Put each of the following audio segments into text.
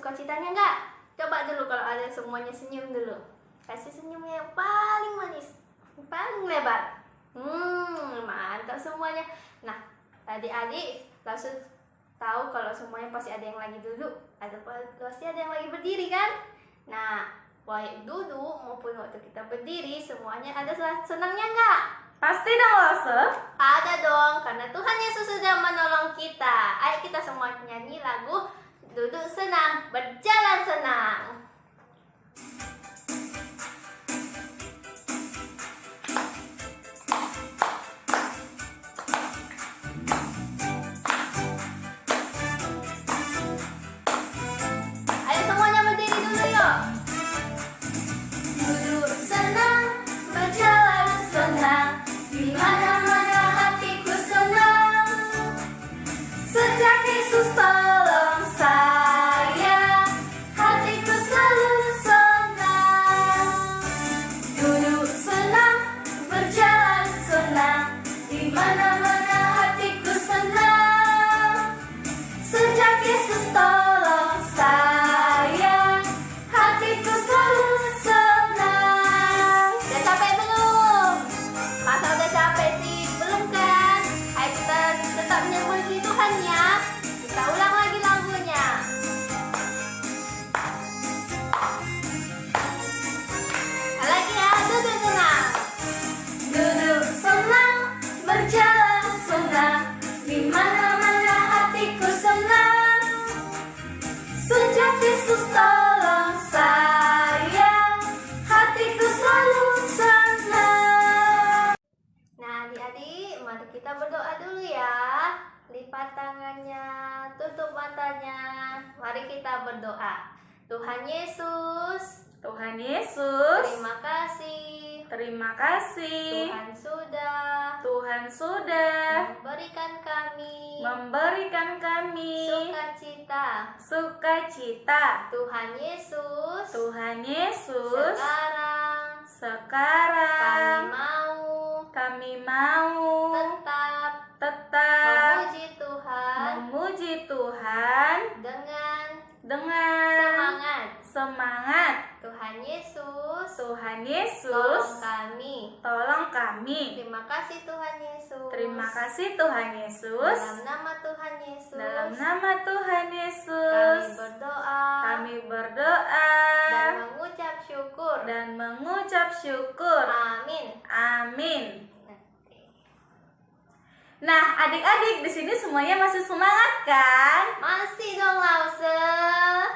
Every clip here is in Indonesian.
sukacitanya enggak? Coba dulu kalau ada semuanya senyum dulu. Kasih senyumnya yang paling manis, paling lebar. Mantap semuanya. Nah, tadi adik langsung tahu kalau semuanya pasti ada yang lagi duduk, pasti ada yang lagi berdiri kan? Nah, baik duduk maupun waktu kita berdiri, semuanya ada senangnya enggak? Pasti dong Lause. Ada dong, karena Tuhan Yesus sudah menolong kita. Ayo kita semua nyanyi lagu Duduk Senang, Berjalan Senang. Ayo semuanya berdiri dulu yuk. Duduk senang, berjalan senang, di mana-mana hatiku senang. Sejak Yesus tolong saya, hatiku selalu senang. Duduk senang, berjalan senang, di mana-mana hatiku senang. Sejak Yesus tolong saya, hatiku selalu senang. Udah capek belum? Masa udah capek sih? Belum kan? Ayo kita tetap memuji Tuhan ya. Kita ulang lagi lagunya. Lagi ya, duduk senang. Duduk senang, berjalan senang, di mana-mana hatiku senang. Sejak Yesus tolong saya, hatiku selalu senang. Nah, adik-adik, mari kita berdoa dulu ya. Lipat tangannya, tutup matanya. Mari kita berdoa. Tuhan Yesus, Tuhan Yesus, terima kasih. terima kasih. Tuhan sudah memberikan kami sukacita. Tuhan Yesus, Sekarang kami mau tetap memuji Tuhan dengan semangat. Tuhan Yesus, tolong kami. Terima kasih Tuhan Yesus. Terima kasih Tuhan Yesus. Dalam nama Tuhan Yesus. Dalam nama Tuhan Yesus, kami berdoa dan mengucap syukur. Amin. Amin. Nah, adik-adik di sini semuanya masih semangat kan? Masih dong Lause.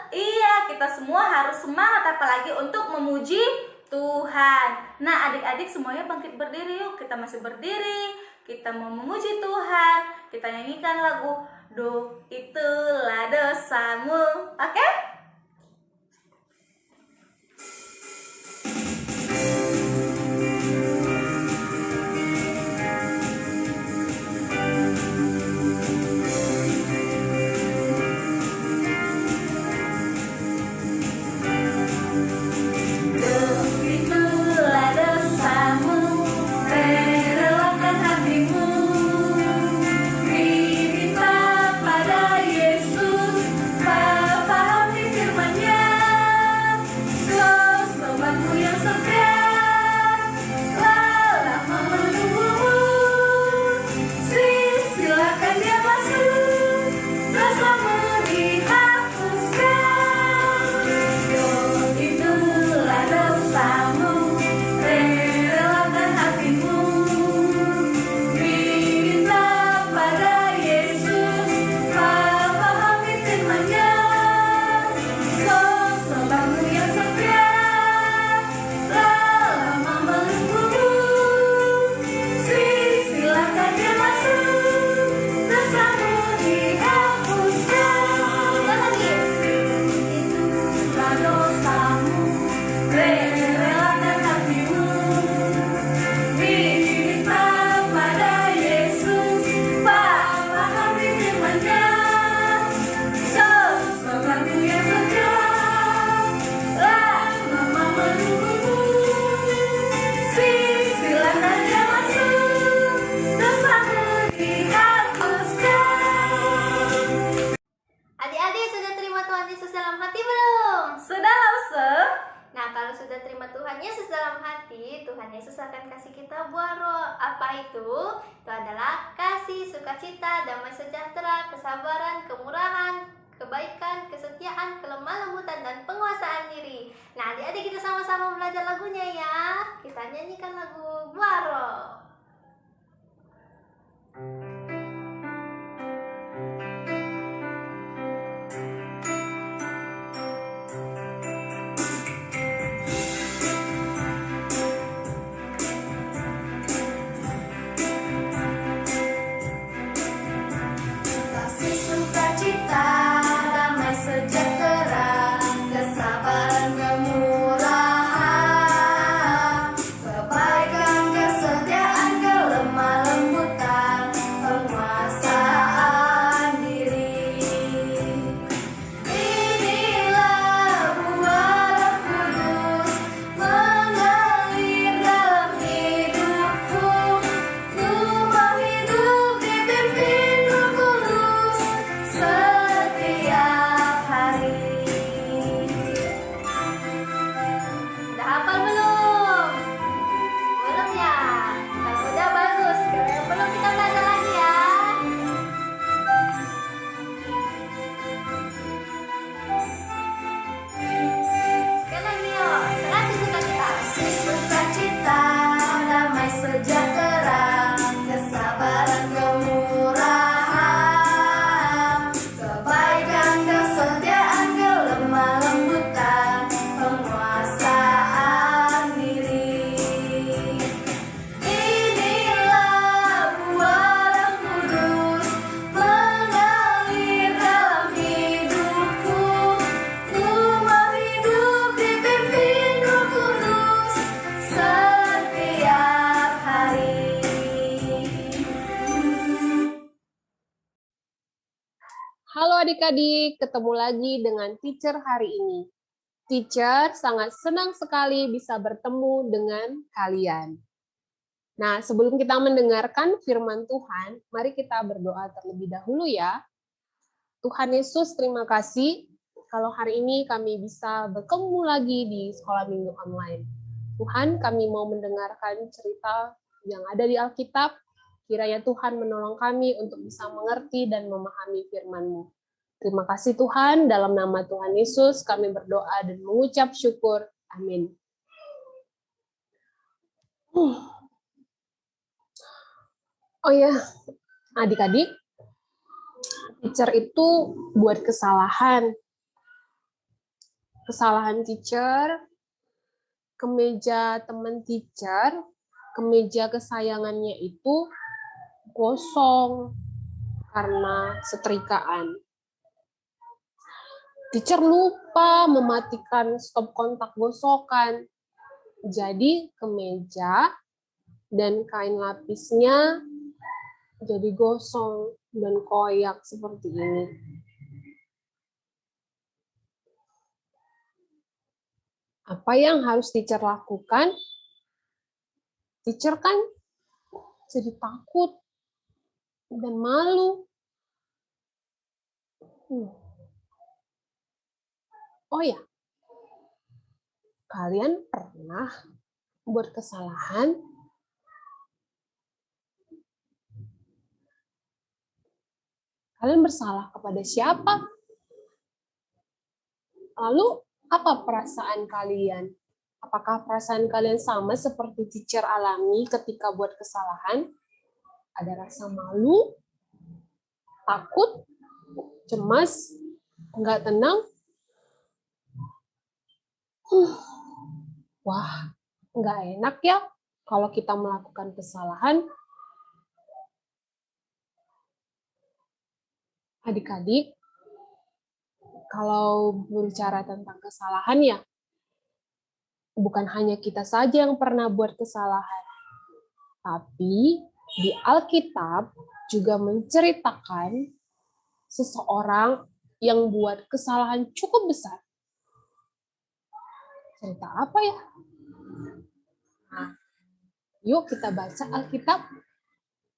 Iya, kita semua harus semangat apalagi untuk memuji Tuhan. Nah, adik-adik semuanya bangkit berdiri yuk. Kita masih berdiri. Kita mau memuji Tuhan. Kita nyanyikan lagu Do Itulah Dosamu. Oke? Itulah dosamu, relakan hatimu, minta pada Yesus, Bapa membesarkan kasih kita Buaro. Apa itu? Itu adalah kasih, sukacita, damai sejahtera, kesabaran, kemurahan, kebaikan, kesetiaan, kelemah lembutan, dan penguasaan diri. Nah, adik-adik kita sama-sama belajar lagunya ya. Kita nyanyikan lagu Buaro. Kasih sukacita, damai sejahtera, kesabaran, kemurahan, kebaikan, kesetiaan, kelemah lembutan, penguasaan diri. Inilah buah Roh Kudus mengalir dalam hidupku. Ku mau hidup dipimpin Roh Kudus setiap hari. Udah hafal belum? Belum ya? Kalau udah bagus. Kalau yang belum kita belajar lagi ya. Sekali lagi yuk. Kasih sukacita. Kasih sukacita, damai sejahtera, kesabaran, kemurahan, kebaikan, kesetiaan, kelemah lembutan, penguasaan diri. Inilah buah Roh Kudus mengalir dalam hidupku. Ku mau hidup dipimpin Roh Kudus setiap hari. Halo adik-adik, ketemu lagi dengan teacher hari ini. Teacher sangat senang sekali bisa bertemu dengan kalian. Nah, sebelum kita mendengarkan firman Tuhan, mari kita berdoa terlebih dahulu ya. Tuhan Yesus, terima kasih kalau hari ini kami bisa bertemu lagi di sekolah minggu online. Tuhan, kami mau mendengarkan cerita yang ada di Alkitab. Kiranya Tuhan menolong kami untuk bisa mengerti dan memahami firman-Mu. Terima kasih Tuhan, dalam nama Tuhan Yesus kami berdoa dan mengucap syukur. Amin. Oh ya, adik-adik, teacher itu buat kesalahan. Kesalahan teacher, kemeja teman teacher, kemeja kesayangannya itu gosong karena setrikaan. Teacher lupa mematikan stop kontak gosokan. Jadi kemeja dan kain lapisnya jadi gosong dan koyak seperti ini. Apa yang harus teacher lakukan? Teacher kan jadi takut dan malu. Oh ya, kalian pernah buat kesalahan? Kalian bersalah kepada siapa? Lalu, apa perasaan kalian? Apakah perasaan kalian sama seperti teacher alami ketika buat kesalahan? Ada rasa malu, takut, cemas, nggak tenang? Wah, nggak enak ya kalau kita melakukan kesalahan. Adik-adik, kalau berbicara tentang kesalahan ya, bukan hanya kita saja yang pernah buat kesalahan, tapi di Alkitab juga menceritakan seseorang yang buat kesalahan cukup besar. Cerita apa ya? Nah, yuk kita baca Alkitab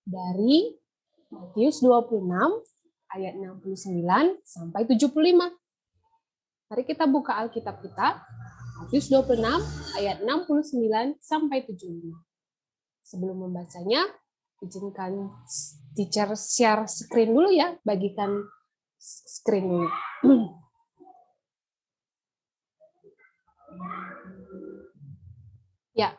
dari Matius 26 ayat 69 sampai 75. Mari kita buka Alkitab kita, Matius 26 ayat 69 sampai 75. Sebelum membacanya, izinkan teacher share screen dulu ya, bagikan screen dulu. Ya,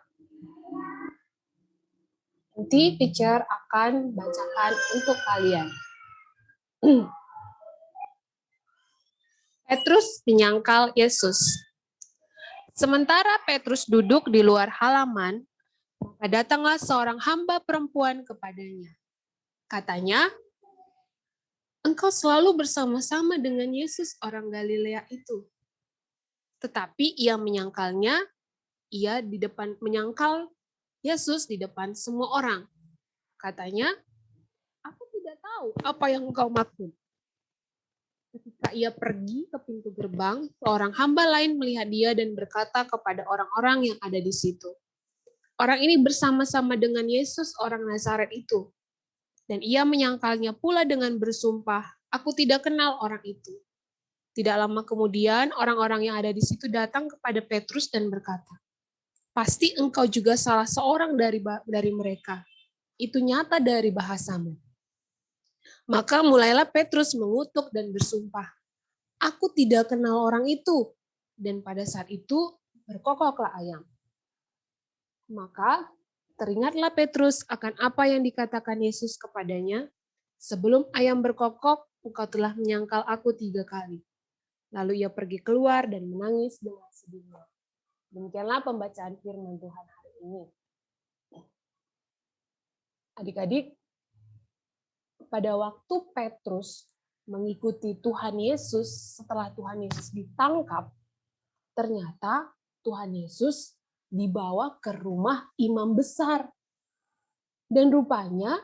nanti teacher akan bacakan untuk kalian. Petrus menyangkal Yesus. Sementara Petrus duduk di luar halaman, maka datanglah seorang hamba perempuan kepadanya. Katanya, "Engkau selalu bersama-sama dengan Yesus orang Galilea itu." Tetapi ia menyangkalnya, menyangkal Yesus di depan semua orang. Katanya, "Aku tidak tahu apa yang engkau maksud." Ketika ia pergi ke pintu gerbang, seorang hamba lain melihat dia dan berkata kepada orang-orang yang ada di situ, "Orang ini bersama-sama dengan Yesus orang Nazaret itu." Dan ia menyangkalnya pula dengan bersumpah, "Aku tidak kenal orang itu." Tidak lama kemudian, orang-orang yang ada di situ datang kepada Petrus dan berkata, "Pasti engkau juga salah seorang dari mereka. Itu nyata dari bahasamu." Maka mulailah Petrus mengutuk dan bersumpah, "Aku tidak kenal orang itu." Dan pada saat itu berkokoklah ayam. Maka teringatlah Petrus akan apa yang dikatakan Yesus kepadanya, "Sebelum ayam berkokok, engkau telah menyangkal aku 3 kali." Lalu ia pergi keluar dan menangis dengan sedihnya. Demikianlah pembacaan firman Tuhan hari ini. Adik-adik, pada waktu Petrus mengikuti Tuhan Yesus setelah Tuhan Yesus ditangkap, ternyata Tuhan Yesus dibawa ke rumah imam besar. Dan rupanya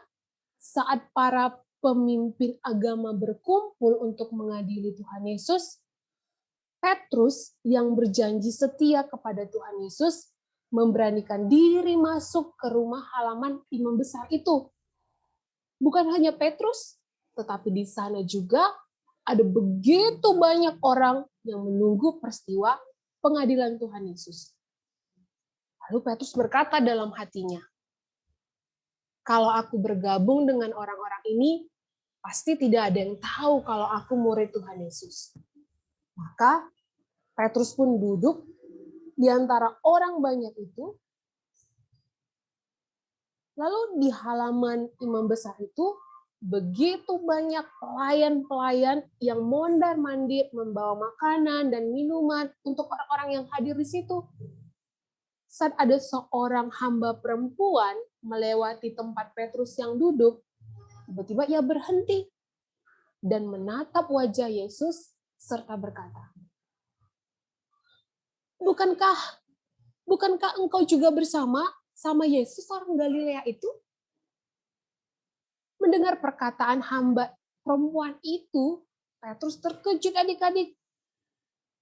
saat para pemimpin agama berkumpul untuk mengadili Tuhan Yesus, Petrus yang berjanji setia kepada Tuhan Yesus memberanikan diri masuk ke rumah halaman imam besar itu. Bukan hanya Petrus, tetapi di sana juga ada begitu banyak orang yang menunggu peristiwa pengadilan Tuhan Yesus. Lalu Petrus berkata dalam hatinya, "Kalau aku bergabung dengan orang-orang ini, pasti tidak ada yang tahu kalau aku murid Tuhan Yesus." Maka Petrus pun duduk di antara orang banyak itu. Lalu di halaman imam besar itu begitu banyak pelayan-pelayan yang mondar-mandir membawa makanan dan minuman untuk orang-orang yang hadir di situ. Saat ada seorang hamba perempuan melewati tempat Petrus yang duduk, tiba-tiba ia berhenti dan menatap wajah Yesus serta berkata, Bukankah engkau juga bersama Yesus orang Galilea itu?" Mendengar perkataan hamba perempuan itu, Petrus terkejut adik-adik.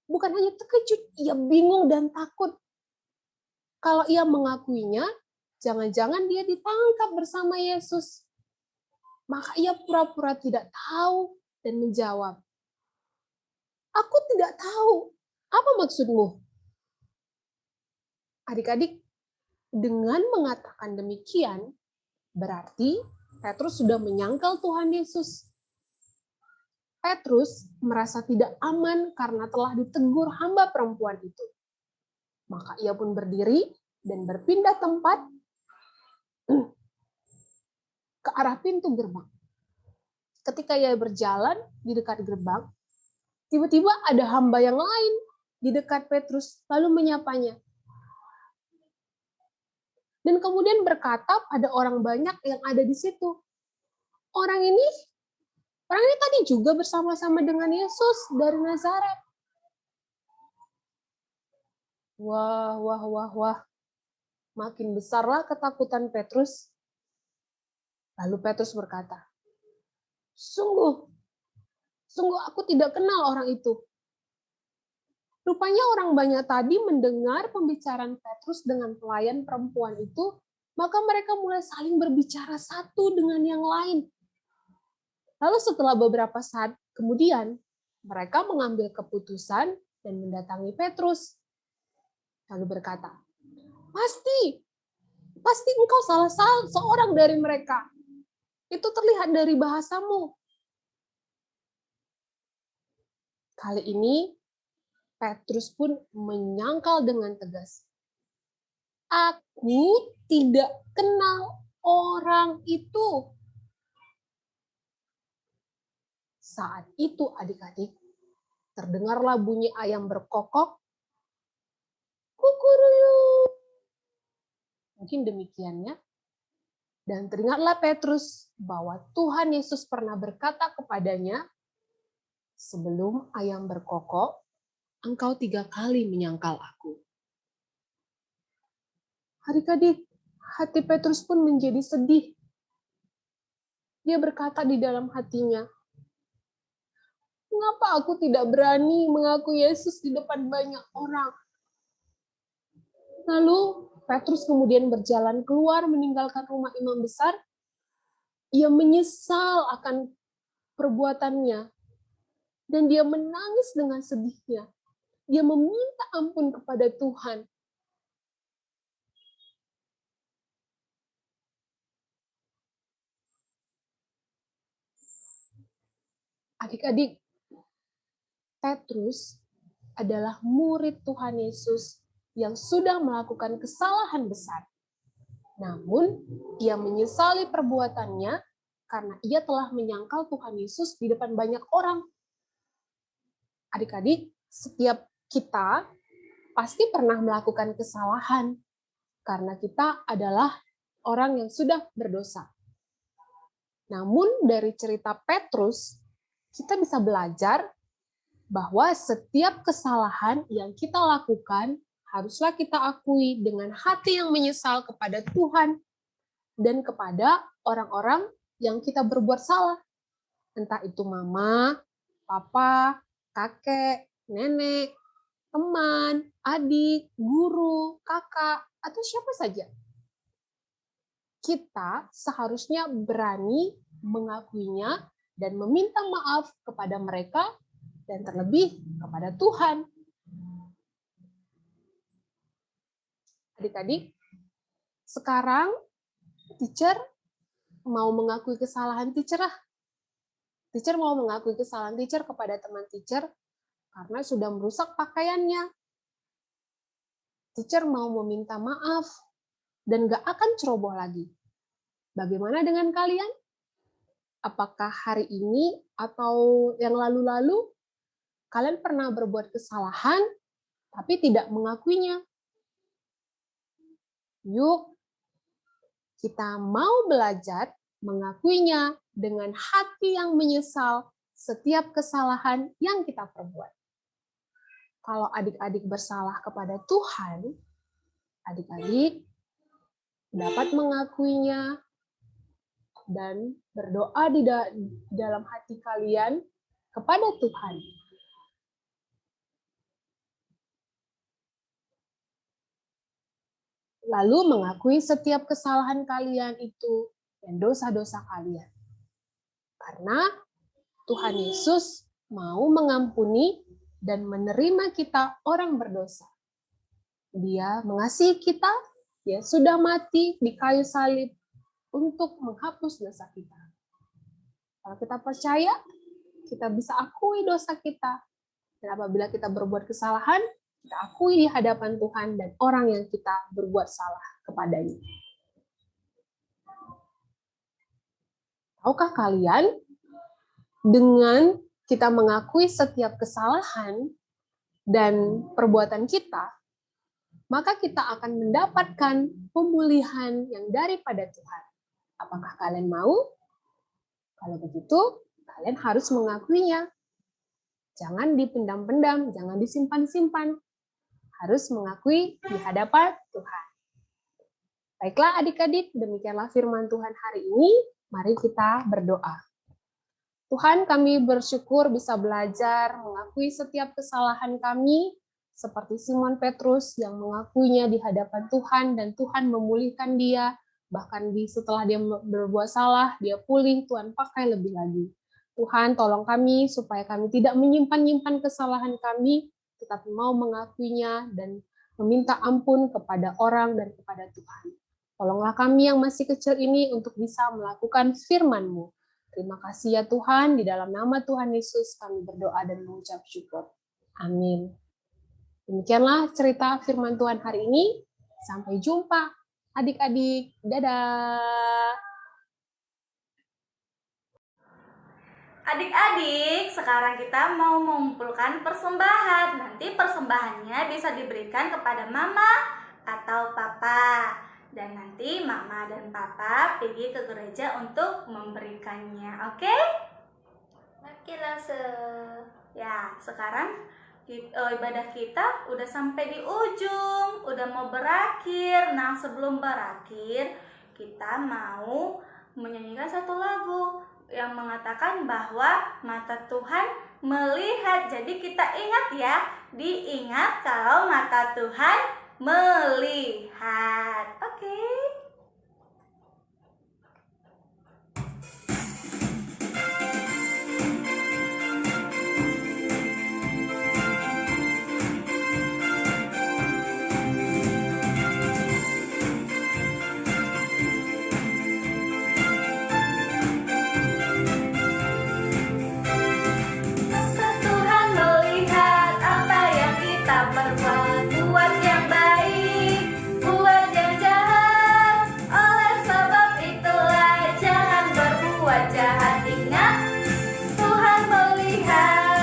Bukan hanya terkejut, ia bingung dan takut. Kalau ia mengakuinya, jangan-jangan dia ditangkap bersama Yesus. Maka ia pura-pura tidak tahu dan menjawab, "Aku tidak tahu. Apa maksudmu?" Adik-adik, dengan mengatakan demikian, berarti Petrus sudah menyangkal Tuhan Yesus. Petrus merasa tidak aman karena telah ditegur hamba perempuan itu. Maka ia pun berdiri dan berpindah tempat ke arah pintu gerbang. Ketika ia berjalan di dekat gerbang, tiba-tiba ada hamba yang lain di dekat Petrus, lalu menyapanya. Dan kemudian berkata pada orang banyak yang ada di situ, Orang ini tadi juga bersama-sama dengan Yesus dari Nazaret." Wah. Makin besarlah ketakutan Petrus. Lalu Petrus berkata, Sungguh aku tidak kenal orang itu." Rupanya orang banyak tadi mendengar pembicaraan Petrus dengan pelayan perempuan itu, maka mereka mulai saling berbicara satu dengan yang lain. Lalu setelah beberapa saat kemudian, mereka mengambil keputusan dan mendatangi Petrus. Lalu berkata, Pasti engkau salah seorang dari mereka. Itu terlihat dari bahasamu. Kali ini Petrus pun menyangkal dengan tegas. Aku tidak kenal orang itu. Saat itu adik-adik, terdengarlah bunyi ayam berkokok, kukuruyuk. Mungkin demikiannya. Dan teringatlah Petrus bahwa Tuhan Yesus pernah berkata kepadanya, sebelum ayam berkokok, engkau 3 kali menyangkal aku. Adik-adik, hati Petrus pun menjadi sedih. Dia berkata di dalam hatinya, mengapa aku tidak berani mengaku Yesus di depan banyak orang? Lalu Petrus kemudian berjalan keluar meninggalkan rumah imam besar. Ia menyesal akan perbuatannya. Dan dia menangis dengan sedihnya. Dia meminta ampun kepada Tuhan. Adik-adik, Petrus adalah murid Tuhan Yesus yang sudah melakukan kesalahan besar. Namun, ia menyesali perbuatannya karena ia telah menyangkal Tuhan Yesus di depan banyak orang. Adik-adik, setiap kita pasti pernah melakukan kesalahan karena kita adalah orang yang sudah berdosa. Namun, dari cerita Petrus, kita bisa belajar bahwa setiap kesalahan yang kita lakukan haruslah kita akui dengan hati yang menyesal kepada Tuhan dan kepada orang-orang yang kita berbuat salah. Entah itu mama, papa, kakek, nenek, teman, adik, guru, kakak, atau siapa saja. Kita seharusnya berani mengakuinya dan meminta maaf kepada mereka dan terlebih kepada Tuhan. Adik-adik, sekarang teacher mau mengakui kesalahan teacher lah. Teacher mau mengakui kesalahan teacher kepada teman teacher karena sudah merusak pakaiannya. Teacher mau meminta maaf dan gak akan ceroboh lagi. Bagaimana dengan kalian? Apakah hari ini atau yang lalu-lalu kalian pernah berbuat kesalahan tapi tidak mengakuinya? Yuk, kita mau belajar mengakuinya dengan hati yang menyesal setiap kesalahan yang kita perbuat. Kalau adik-adik bersalah kepada Tuhan, adik-adik dapat mengakuinya dan berdoa di dalam hati kalian kepada Tuhan. Lalu mengakui setiap kesalahan kalian itu dan dosa-dosa kalian. Karena Tuhan Yesus mau mengampuni dan menerima kita orang berdosa. Dia mengasihi kita, dia sudah mati di kayu salib untuk menghapus dosa kita. Kalau kita percaya, kita bisa akui dosa kita. Dan apabila kita berbuat kesalahan, kita akui di hadapan Tuhan dan orang yang kita berbuat salah kepadanya. Tahukah kalian, dengan kita mengakui setiap kesalahan dan perbuatan kita, maka kita akan mendapatkan pemulihan yang daripada Tuhan. Apakah kalian mau? Kalau begitu, kalian harus mengakuinya. Jangan dipendam-pendam, jangan disimpan-simpan. Harus mengakui di hadapan Tuhan. Baiklah adik-adik, demikianlah firman Tuhan hari ini. Mari kita berdoa. Tuhan, kami bersyukur bisa belajar mengakui setiap kesalahan kami, seperti Simon Petrus yang mengakuinya di hadapan Tuhan dan Tuhan memulihkan dia, bahkan setelah dia berbuat salah, dia pulih, Tuhan pakai lebih lagi. Tuhan, tolong kami supaya kami tidak menyimpan-nyimpan kesalahan kami, tetapi mau mengakuinya dan meminta ampun kepada orang dan kepada Tuhan. Tolonglah kami yang masih kecil ini untuk bisa melakukan firman-Mu. Terima kasih ya Tuhan, di dalam nama Tuhan Yesus kami berdoa dan mengucap syukur. Amin. Demikianlah cerita firman Tuhan hari ini. Sampai jumpa adik-adik. Dadah. Adik-adik, sekarang kita mau mengumpulkan persembahan. Nanti persembahannya bisa diberikan kepada mama atau papa. Dan nanti mama dan papa pergi ke gereja untuk memberikannya. Oke? Oke, langsung. Ya, sekarang ibadah kita udah sampai di ujung, udah mau berakhir. Nah, sebelum berakhir, kita mau menyanyikan satu lagu yang mengatakan bahwa mata Tuhan melihat. Jadi kita ingat ya, diingat kalau mata Tuhan melihat. Oke. Mata Tuhan melihat apa yang kita perbuat, buat yang baik, buat yang jahat. Oleh sebab itulah jangan berbuat jahat. Ingat, Tuhan melihat.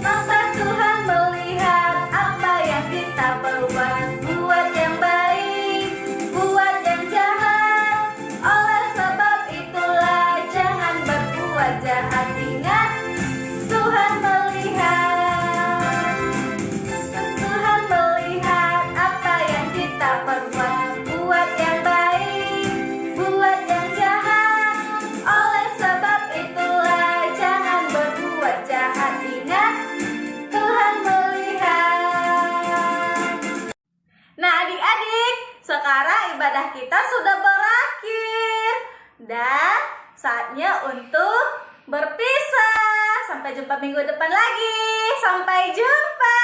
Mata Tuhan melihat apa yang kita perbuat, buat yang baik, buat yang jahat. Oleh sebab itulah jangan berbuat jahat. Ingat, Tuhan melihat. Tuhan melihat apa yang kita perbuat, buat yang baik, buat yang jahat. Oleh sebab itulah jangan berbuat jahat. Ingat, Tuhan melihat. Nah, adik-adik, sekarang ibadah kita sudah berakhir dan saatnya untuk berpisah. Sampai jumpa minggu depan lagi. Sampai jumpa.